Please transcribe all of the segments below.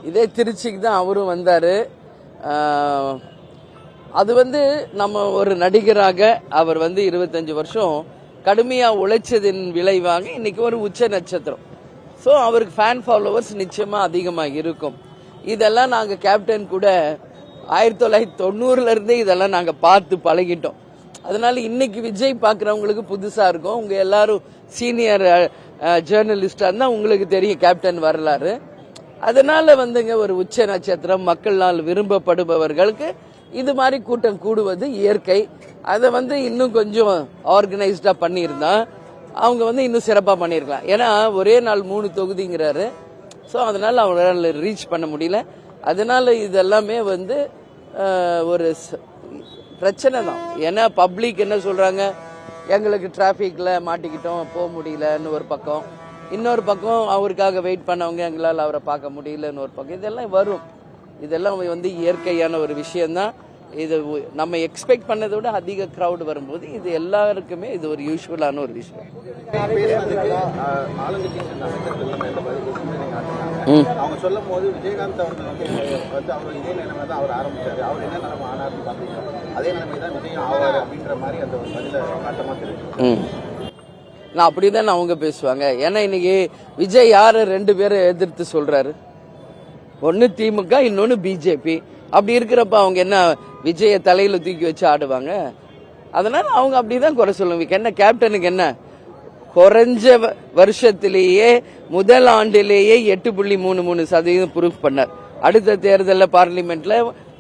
இதே திருச்சிக்கு தான் அவரும் வந்தார். அது நம்ம ஒரு நடிகராக அவர் 25 வருஷம் கடுமையாக உழைச்சதின் விளைவாக இன்னைக்கு ஒரு உச்ச நட்சத்திரம். ஸோ அவருக்கு ஃபேன் ஃபாலோவர்ஸ் நிச்சயமாக அதிகமாக இருக்கும். இதெல்லாம் நாங்கள் கேப்டன் கூட 1990 இதெல்லாம் நாங்கள் பார்த்து பழகிட்டோம். அதனால இன்னைக்கு விஜய் பார்க்குறவங்களுக்கு புதுசாக இருக்கும். உங்கள் எல்லாரும் சீனியர் ஜேர்னலிஸ்டாக இருந்தால் உங்களுக்கு தெரியும் கேப்டன் வரலாறு. அதனால ஒரு உச்ச நட்சத்திரம் மக்களால் விரும்பப்படுபவர்களுக்கு இது மாதிரி கூட்டம் கூடுவது இயற்கை. அதை இன்னும் கொஞ்சம் ஆர்கனைஸ்டா பண்ணியிருந்தா அவங்க இன்னும் சிறப்பாக பண்ணியிருக்கலாம். ஏன்னா ஒரே நாள் 3 தொகுதிங்கிறாரு. ஸோ அதனால அவங்களால ரீச் பண்ண முடியல. அதனால இதெல்லாமே ஒரு பிரச்சனை தான். ஏன்னா பப்ளிக் என்ன சொல்றாங்க, எங்களுக்கு டிராஃபிக்ல மாட்டிக்கிட்டோம் போக முடியலன்னு ஒரு பக்கம், இன்னொரு பக்கம் அவருக்காக வெயிட் பண்ணவங்க எங்களால் அவரை பார்க்க முடியலன்னு ஒரு பக்கம். இதெல்லாம் வரும். இதெல்லாம் இயற்கையான ஒரு விஷயம்தான். இது நம்ம எக்ஸ்பெக்ட் பண்ணதை விட அதிக கிரௌட் வரும்போது இது எல்லாருக்குமே இது ஒரு யூஸ்ஃபுல்லான ஒரு விஷயம். அவங்க சொல்லும் போது விஜயகாந்த் அவர்கள் அவர் இதே நிலைமை தான் அவர் ஆரம்பிச்சாரு, அவர் என்ன நிலைமை ஆனார்னு பார்த்தீங்கன்னா அதே நிலைமை தான் விஜய் ஆவார் அப்படின்ற மாதிரி அந்த ஒரு பதில காட்டமா தெரியும். நான் அப்படிதான் அவங்க பேசுவாங்க. ஏன்னா இன்னைக்கு விஜய் யாரு 2 பேரை எதிர்த்து சொல்றாரு, ஒன்னு திமுக இன்னொன்னு பிஜேபி. அப்படி இருக்கிறப்ப அவங்க என்ன விஜய தலையில தூக்கி வச்சு ஆடுவாங்க? அதனால அவங்க அப்படிதான் குறை சொல்லுவாங்க. என்ன கேப்டனுக்கு என்ன குறைஞ்ச வருஷத்திலேயே முதல் ஆண்டிலேயே 8.33% ப்ரூஃப் பண்ணார். அடுத்த தேர்தலில் பார்லிமெண்ட்ல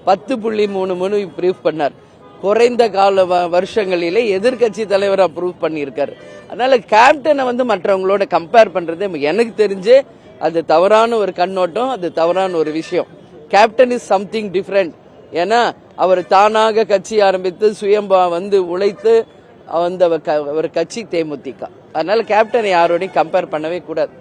10.33 ப்ரூஃப் பண்ணார். குறைந்த கால வருஷங்களிலே எதிர்கட்சி தலைவரா ப்ரூவ் பண்ணியிருக்காரு. அதனால கேப்டனை மற்றவங்களோட கம்பேர் பண்றது எனக்கு தெரிஞ்சு அது தவறான ஒரு கண்ணோட்டம், அது தவறான ஒரு விஷயம். Captain is something different. ஏன்னா அவர் தானாக கட்சி ஆரம்பித்து சுயம்பா உழைத்து ஒரு கட்சி தேமுதிக. அதனால கேப்டன் யாரோடையும் கம்பேர் பண்ணவே கூடாது.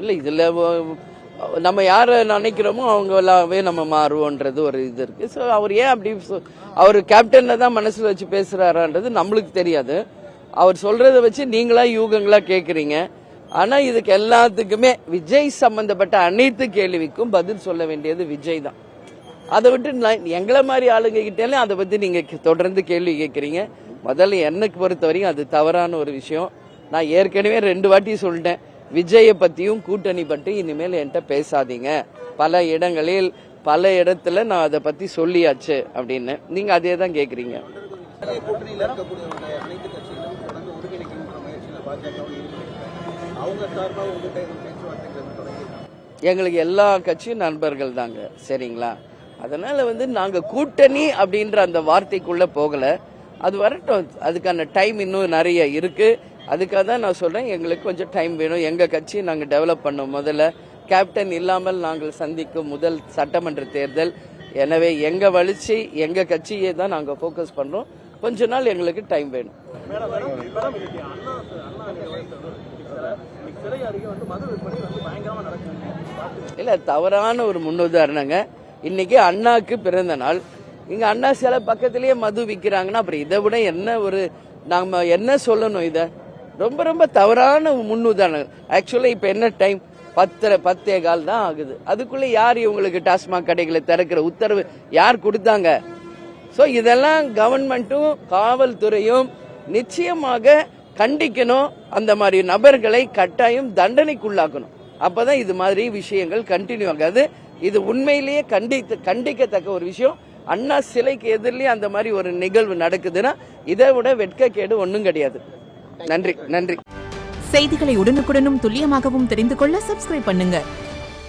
இல்ல இதுல நம்ம யார நினைக்கிறோமோ அவங்களாவே நம்ம மாறுவோன்றது ஒரு இது இருக்கு. ஸோ அவர் ஏன் அப்படி அவர் கேப்டன்ல தான் மனசுல வச்சு பேசுறாரான்றது நம்மளுக்கு தெரியாது. அவர் சொல்றதை வச்சு நீங்களா யூகங்களா கேக்குறீங்க. ஆனா இதுக்கு எல்லாத்துக்குமே விஜய் சம்பந்தப்பட்ட அனைத்து கேள்விக்கும் பதில் சொல்ல வேண்டியது விஜய் தான். அதை விட்டு எங்களை மாதிரி ஆளுங்க கிட்டே அதை பத்தி நீங்க தொடர்ந்து கேள்வி கேட்கறீங்க. முதல்ல எனக்கு பொறுத்த வரைக்கும் அது தவறான ஒரு விஷயம். நான் ஏற்கனவே 2 வாட்டி சொல்லிட்டேன், விஜயை பத்தியும் கூட்டணி பற்றி இனிமேல் என்கிட்ட பேசாதீங்க. பல இடங்களில் பல இடத்துல நான் அதை பத்தி சொல்லியாச்சு அப்படின்னு. நீங்க அதே தான் கேக்குறீங்க. எங்களுக்கு எல்லா கட்சியும் நண்பர்கள் தாங்க, சரிங்களா? அதனால நாங்க கூட்டணி அப்படின்ற அந்த வார்த்தைக்குள்ள போகல. அது வரட்டும், அதுக்கான டைம் இன்னும் நிறைய இருக்கு. அதுக்காக தான் நான் சொல்றேன், எங்களுக்கு கொஞ்சம் டைம் வேணும். எங்க கட்சியை நாங்கள் டெவலப் பண்ணோம். முதல்ல கேப்டன் இல்லாமல் நாங்கள் சந்திக்கும் முதல் சட்டமன்ற தேர்தல். எனவே எங்க வளர்ச்சி எங்க கட்சியை தான் நாங்கள் ஃபோக்கஸ் பண்றோம். கொஞ்ச நாள் எங்களுக்கு டைம் வேணும். இல்ல தவறான ஒரு முன்னுதாரணங்க. இன்னைக்கு அண்ணாக்கு பிறந்த நாள். இங்க அண்ணா சில பக்கத்திலேயே மது விற்கிறாங்கன்னா அப்புறம் இதை விட என்ன ஒரு நாம என்ன சொல்லணும்? இத ரொம்ப ரொம்ப தவறான முன்னுதாரணம். ஆக்சுவலா இப்ப என்ன டைம் 10:15 தான் ஆகுது. அதுக்குள்ள யார் இவங்களுக்கு டாஸ்மாக் கடைகளை திறக்கிற உத்தரவு யார் கொடுத்தாங்க? சோ இதெல்லாம் கவர்மெண்ட்டும் காவல்துறையும் நிச்சயமாக கண்டிக்கணும். அந்த மாதிரி நபர்களை கட்டாயம் தண்டனைக்குள்ளாக்கணும். அப்பதான் இது மாதிரி விஷயங்கள் கண்டினியூ ஆகாது. இது உண்மையிலேயே கண்டிக்கத்தக்க ஒரு விஷயம். அண்ணா சிலைக்கு எதிரிலேயே அந்த மாதிரி ஒரு நிகழ்வு நடக்குதுன்னா இதை விட வெட்கக்கேடு ஒன்றும் கிடையாது. நன்றி. செய்திகளை உடனுக்குடனும் துல்லியமாகவும் தெரிந்து கொள்ள சப்ஸ்கிரைப் பண்ணுங்க.